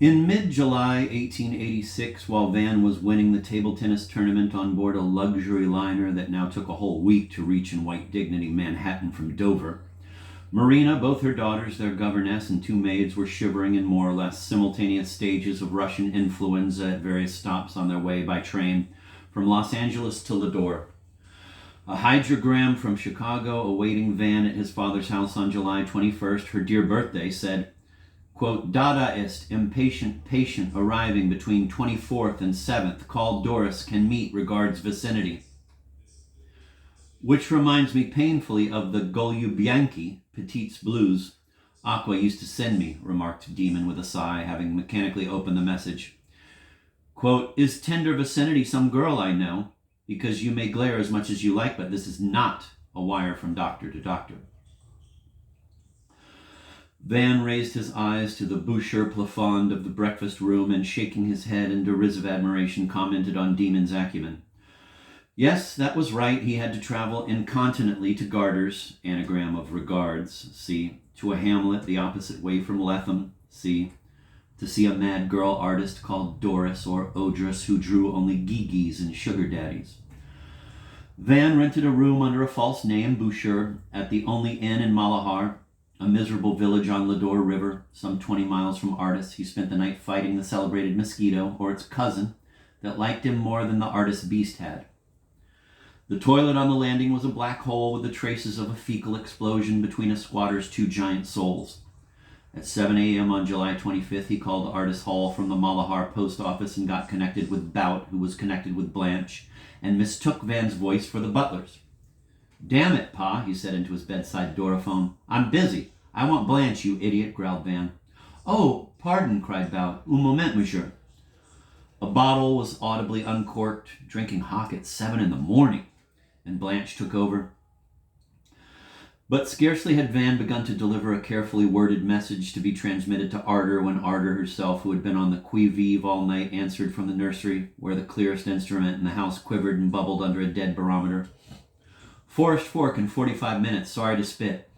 In mid-July 1886, while Van was winning the table tennis tournament on board a luxury liner that now took a whole week to reach in white dignity Manhattan from Dover, Marina, both her daughters, their governess, and two maids were shivering in more or less simultaneous stages of Russian influenza at various stops on their way by train from Los Angeles to Ladore. A hydrogram from Chicago awaiting Van at his father's house on July 21st, her dear birthday, said, quote, Dadaist, impatient patient arriving between 24th and 7th, called Doris, can meet, regards vicinity. Which reminds me painfully of the Golubianki, Petit's Blues, Aqua used to send me, remarked Demon with a sigh, having mechanically opened the message. Quote, is tender vicinity some girl I know? Because you may glare as much as you like, but this is not a wire from doctor to doctor. Van raised his eyes to the Boucher plafond of the breakfast room and, shaking his head in derisive admiration, commented on Demon's acumen. Yes, that was right. He had to travel incontinently to Garters, anagram of regards, see, to a hamlet the opposite way from Lethem, see, to see a mad girl artist called Doris or Odrus who drew only Gigis and sugar daddies. Van rented a room under a false name, Boucher, at the only inn in Malahar, a miserable village on Ladore River, some 20 miles from Artis. He spent the night fighting the celebrated mosquito, or its cousin, that liked him more than the Artis beast had. The toilet on the landing was a black hole with the traces of a fecal explosion between a squatter's two giant souls. At 7 a.m. on July 25th, he called Artis Hall from the Malahar post office and got connected with Bout, who was connected with Blanche, and mistook Van's voice for the butler's. Damn it, Pa, he said into his bedside dooraphone. I'm busy. I want Blanche, you idiot, growled Van. Oh, pardon, cried Bout. Un moment, monsieur. A bottle was audibly uncorked, drinking hock at 7 in the morning, and Blanche took over. But scarcely had Van begun to deliver a carefully worded message to be transmitted to Ardor when Ardor herself, who had been on the qui-vive all night, answered from the nursery, where the clearest instrument in the house quivered and bubbled under a dead barometer. Forest Fork in 45 minutes, sorry to spit.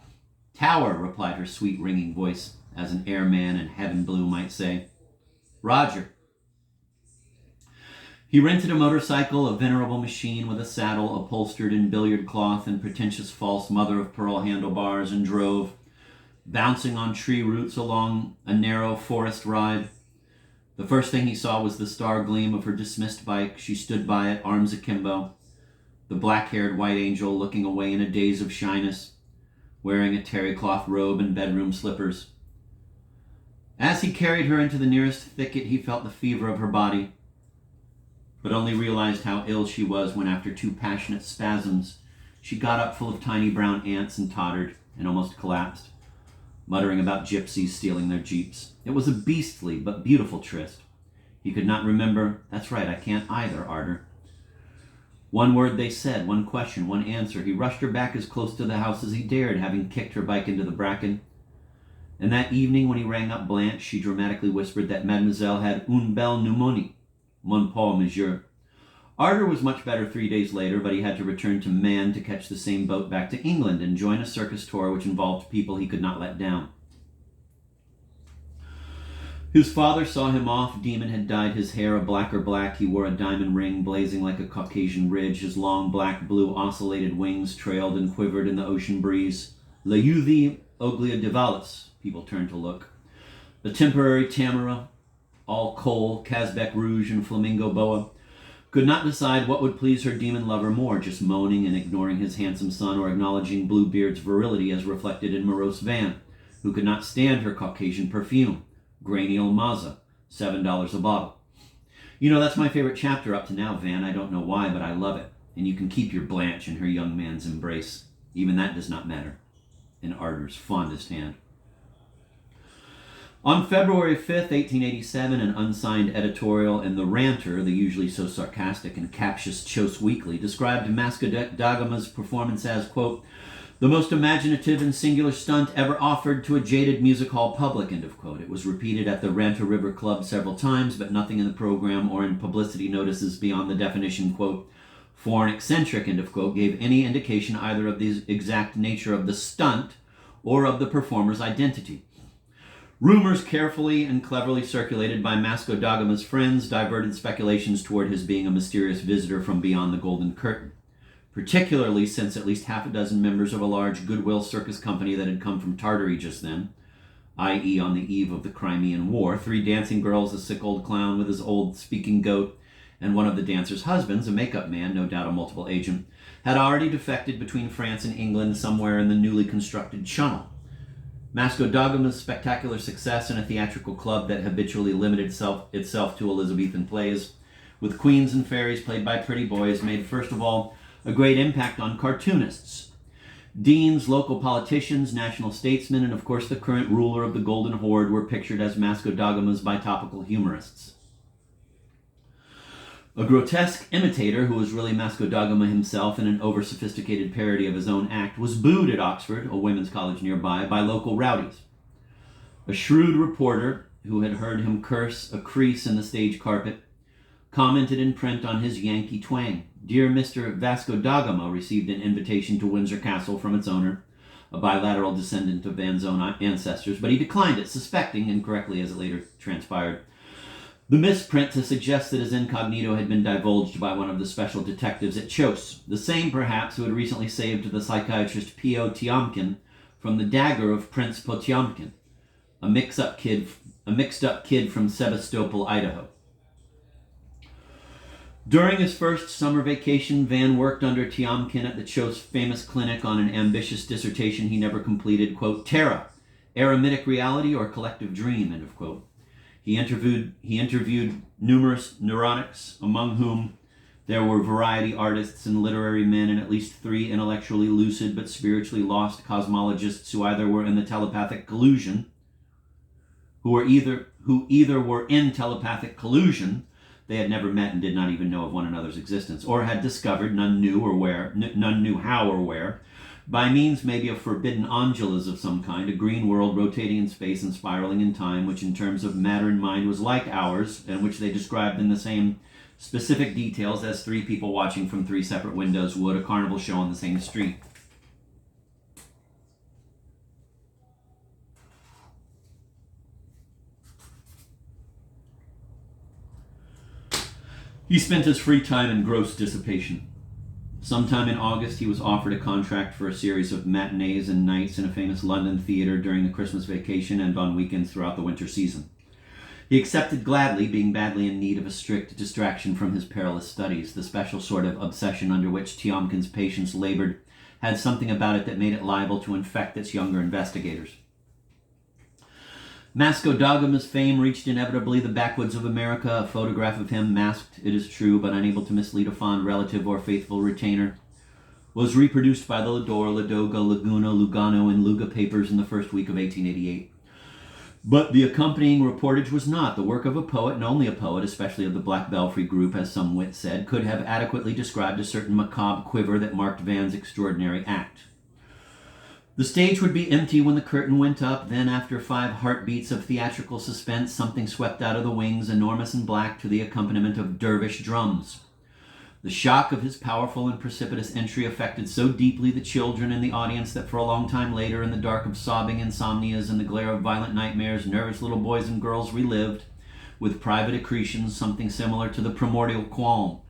Tower, replied her sweet ringing voice, as an airman in Heaven Blue might say. Roger. He rented a motorcycle, a venerable machine with a saddle upholstered in billiard cloth and pretentious false mother-of-pearl handlebars, and drove, bouncing on tree roots along a narrow forest ride. The first thing he saw was the star gleam of her dismissed bike. She stood by it, arms akimbo, the black-haired white angel looking away in a daze of shyness, wearing a terry cloth robe and bedroom slippers. As he carried her into the nearest thicket, he felt the fever of her body, but only realized how ill she was when, after two passionate spasms, she got up full of tiny brown ants and tottered and almost collapsed, muttering about gypsies stealing their jeeps. It was a beastly but beautiful tryst. He could not remember. That's right, I can't either, Ardor. One word they said, one question, one answer. He rushed her back as close to the house as he dared, having kicked her bike into the bracken. And that evening, when he rang up Blanche, she dramatically whispered that Mademoiselle had une belle pneumonie. Mon pauvre monsieur. Ardor was much better 3 days later, but he had to return to Man to catch the same boat back to England and join a circus tour which involved people he could not let down. His father saw him off. Demon had dyed his hair a blacker black. He wore a diamond ring blazing like a Caucasian ridge. His long black-blue ocellated wings trailed and quivered in the ocean breeze. Leuthi Ogliadivalis, people turned to look. The temporary Tamara, all coal, Kazbek rouge, and flamingo boa, could not decide what would please her demon lover more, just moaning and ignoring his handsome son, or acknowledging Bluebeard's virility as reflected in morose Van, who could not stand her Caucasian perfume. Granial Maza, $7 a bottle. You know, that's my favorite chapter up to now, Van. I don't know why, but I love it. And you can keep your Blanche in her young man's embrace. Even that does not matter. In Ardor's fondest hand. On February 5th, 1887, an unsigned editorial in The Ranter, the usually so sarcastic and captious Chose Weekly, described Mascadagama's performance as, quote, the most imaginative and singular stunt ever offered to a jaded music hall public, end of quote. It was repeated at the Ranter River Club several times, but nothing in the program or in publicity notices beyond the definition, quote, foreign eccentric, end of quote, gave any indication either of the exact nature of the stunt or of the performer's identity. Rumors carefully and cleverly circulated by Vasco da Gama's friends diverted speculations toward his being a mysterious visitor from beyond the Golden Curtain, particularly since at least half a dozen members of a large goodwill circus company that had come from Tartary just then, i.e. on the eve of the Crimean War, 3 dancing girls, a sick old clown with his old speaking goat, and one of the dancers' husbands, a makeup man, no doubt a multiple agent, had already defected between France and England somewhere in the newly constructed Channel. Vasco da Gama's spectacular success in a theatrical club that habitually limited itself to Elizabethan plays, with queens and fairies played by pretty boys, made first of all a great impact on cartoonists, deans, local politicians, national statesmen, and of course the current ruler of the Golden Horde were pictured as Vasco da Gama's bitopical humorists. A grotesque imitator, who was really Vasco da Gama himself in an over-sophisticated parody of his own act, was booed at Oxford, a women's college nearby, by local rowdies. A shrewd reporter, who had heard him curse a crease in the stage carpet, commented in print on his Yankee twang. Dear Mr. Vasco da Gama received an invitation to Windsor Castle from its owner, a bilateral descendant of Van's own ancestors, but he declined it, suspecting, incorrectly as it later transpired, the misprint to suggest that his incognito had been divulged by one of the special detectives at Chos, the same perhaps who had recently saved the psychiatrist P.O. Tiomkin from the dagger of Prince Potiomkin, a mixed-up kid from Sebastopol, Idaho. During his first summer vacation, Van worked under Tiomkin at the Chos famous clinic on an ambitious dissertation he never completed, quote, Terra, eremitic reality or collective dream, end of quote. He interviewed numerous neurotics, among whom there were variety artists and literary men and at least 3 intellectually lucid but spiritually lost cosmologists who either were in the telepathic collusion, who either were in telepathic collusion, they had never met and did not even know of one another's existence, or had discovered, none knew how or where, by means maybe of forbidden angelas of some kind, a green world rotating in space and spiraling in time, which in terms of matter and mind was like ours, and which they described in the same specific details as 3 people watching from 3 separate windows would a carnival show on the same street. He spent his free time in gross dissipation. Sometime in August, he was offered a contract for a series of matinees and nights in a famous London theater during the Christmas vacation and on weekends throughout the winter season. He accepted gladly, being badly in need of a strict distraction from his perilous studies. The special sort of obsession under which Tiomkin's patients labored had something about it that made it liable to infect its younger investigators. Vasco da Gama's fame reached inevitably the backwoods of America. A photograph of him, masked, it is true, but unable to mislead a fond relative or faithful retainer, was reproduced by the Lador, Ladoga, Laguna, Lugano, and Luga papers in the first week of 1888. But the accompanying reportage was not the work of a poet, and only a poet, especially of the Black Belfry group, as some wit said, could have adequately described a certain macabre quiver that marked Van's extraordinary act. The stage would be empty when the curtain went up. Then, after 5 heartbeats of theatrical suspense, something swept out of the wings, enormous and black, to the accompaniment of dervish drums. The shock of his powerful and precipitous entry affected so deeply the children in the audience that for a long time later, in the dark of sobbing insomnias and the glare of violent nightmares, nervous little boys and girls relived, with private accretions, something similar to the primordial qualm,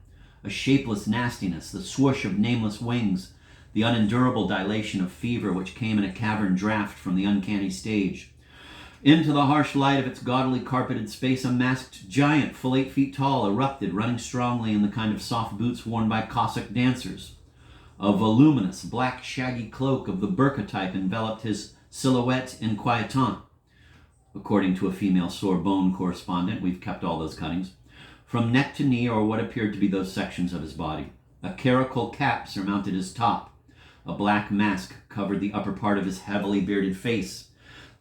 a shapeless nastiness, the swoosh of nameless wings, the unendurable dilation of fever which came in a cavern draft from the uncanny stage. Into the harsh light of its gaudily carpeted space, a masked giant, full 8 feet tall, erupted, running strongly in the kind of soft boots worn by Cossack dancers. A voluminous, black, shaggy cloak of the burqa type enveloped his silhouette inquietant, according to a female Sorbonne correspondent. We've kept all those cuttings. From neck to knee, or what appeared to be those sections of his body. A caracal cap surmounted his top. A black mask covered the upper part of his heavily bearded face.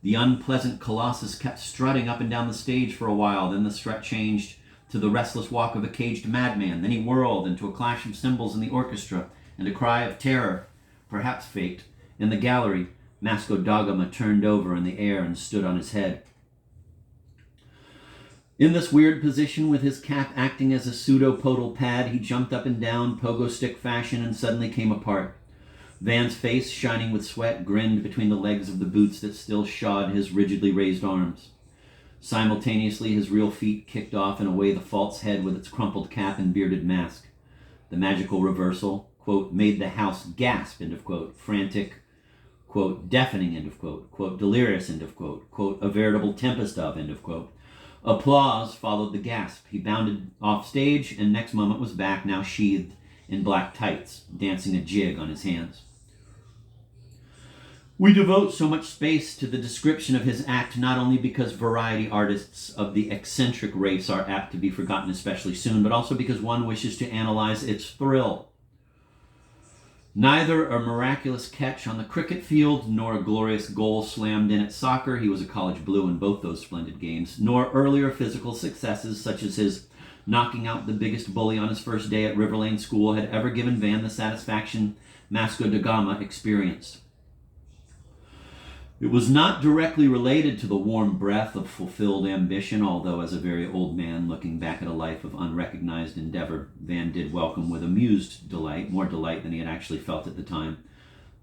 The unpleasant colossus kept strutting up and down the stage for a while. Then the strut changed to the restless walk of a caged madman. Then he whirled into a clash of cymbals in the orchestra and a cry of terror, perhaps faked. In the gallery, Vasco da Gama turned over in the air and stood on his head. In this weird position, with his cap acting as a pseudo-podal pad, he jumped up and down, pogo stick fashion, and suddenly came apart. Van's face, shining with sweat, grinned between the legs of the boots that still shod his rigidly raised arms. Simultaneously, his real feet kicked off and away the false head with its crumpled cap and bearded mask. The magical reversal, quote, made the house gasp, end of quote, frantic, quote, deafening, end of quote, delirious, end of quote, a veritable tempest of, end of quote. Applause followed the gasp. He bounded off stage, and next moment was back, now sheathed in black tights, dancing a jig on his hands. We devote so much space to the description of his act not only because variety artists of the eccentric race are apt to be forgotten especially soon, but also because one wishes to analyze its thrill. Neither a miraculous catch on the cricket field, nor a glorious goal slammed in at soccer — he was a college blue in both those splendid games — nor earlier physical successes such as his knocking out the biggest bully on his first day at River Lane School had ever given Van the satisfaction Vasco da Gama experienced. It was not directly related to the warm breath of fulfilled ambition, although as a very old man looking back at a life of unrecognized endeavor, Van did welcome with amused delight, more delight than he had actually felt at the time,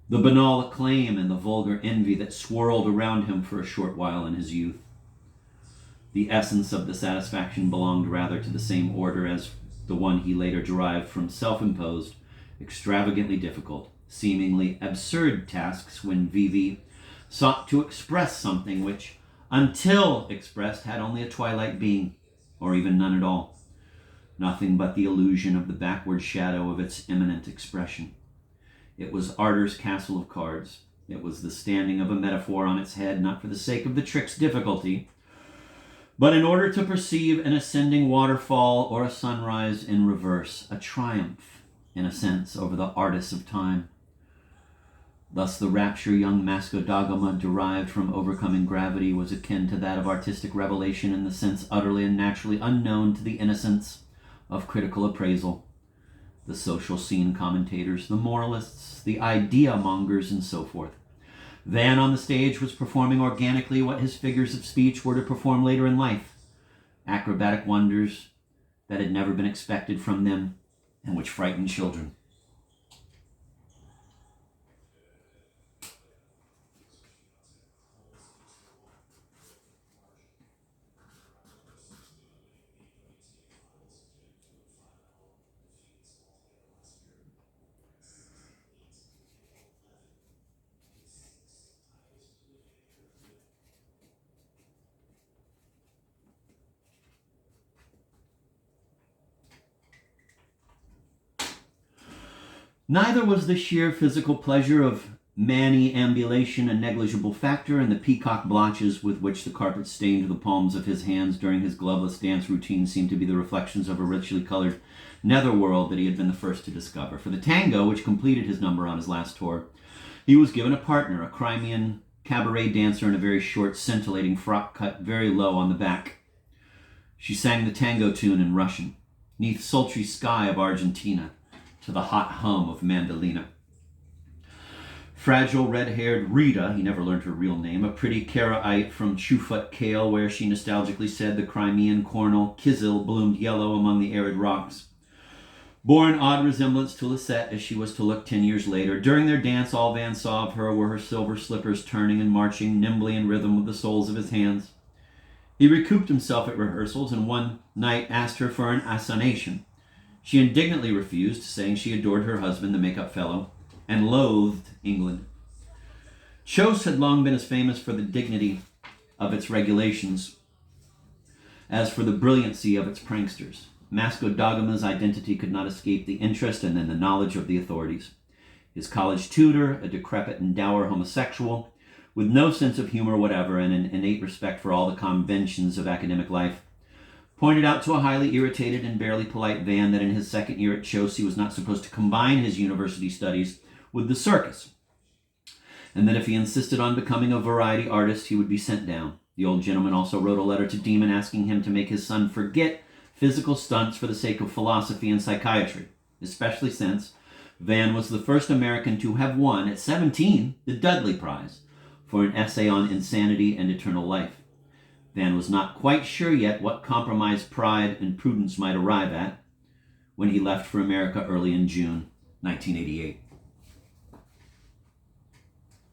the banal acclaim and the vulgar envy that swirled around him for a short while in his youth. The essence of the satisfaction belonged rather to the same order as the one he later derived from self-imposed, extravagantly difficult, seemingly absurd tasks when Vivi sought to express something which, until expressed, had only a twilight being, or even none at all. Nothing but the illusion of the backward shadow of its imminent expression. It was Arter's castle of cards. It was the standing of a metaphor on its head, not for the sake of the trick's difficulty, but in order to perceive an ascending waterfall or a sunrise in reverse, a triumph, in a sense, over the artists of time. Thus the rapture young Vasco da Gama derived from overcoming gravity was akin to that of artistic revelation in the sense utterly and naturally unknown to the innocence of critical appraisal. The social scene commentators, the moralists, the idea mongers, and so forth. Van on the stage was performing organically what his figures of speech were to perform later in life, acrobatic wonders that had never been expected from them and which frightened children. Neither was the sheer physical pleasure of manny ambulation a negligible factor in the peacock blotches with which the carpet stained the palms of his hands during his gloveless dance routine seemed to be the reflections of a richly colored netherworld that he had been the first to discover. For the tango, which completed his number on his last tour, he was given a partner, a Crimean cabaret dancer in a very short, scintillating frock cut very low on the back. She sang the tango tune in Russian, "'neath sultry sky of Argentina," to the hot hum of mandolina. Fragile red-haired Rita, he never learned her real name, a pretty Karaite from Chufut Kale, where she nostalgically said the Crimean cornel Kizil bloomed yellow among the arid rocks, bore an odd resemblance to Lisette as she was to look 10 years later. During their dance, all Van saw of her were her silver slippers turning and marching nimbly in rhythm with the soles of his hands. He recouped himself at rehearsals and one night asked her for an assignation. She indignantly refused, saying she adored her husband, the makeup fellow, and loathed England. Chose had long been as famous for the dignity of its regulations as for the brilliancy of its pranksters. Vasco da Gama's identity could not escape the interest and then the knowledge of the authorities. His college tutor, a decrepit and dour homosexual, with no sense of humor whatever and an innate respect for all the conventions of academic life, pointed out to a highly irritated and barely polite Van that in his second year at Chose he was not supposed to combine his university studies with the circus, and that if he insisted on becoming a variety artist, he would be sent down. The old gentleman also wrote a letter to Demon asking him to make his son forget physical stunts for the sake of philosophy and psychiatry, especially since Van was the first American to have won, at 17, the Dudley Prize for an essay on insanity and eternal life. Van was not quite sure yet what compromise pride and prudence might arrive at when he left for America early in June 1988.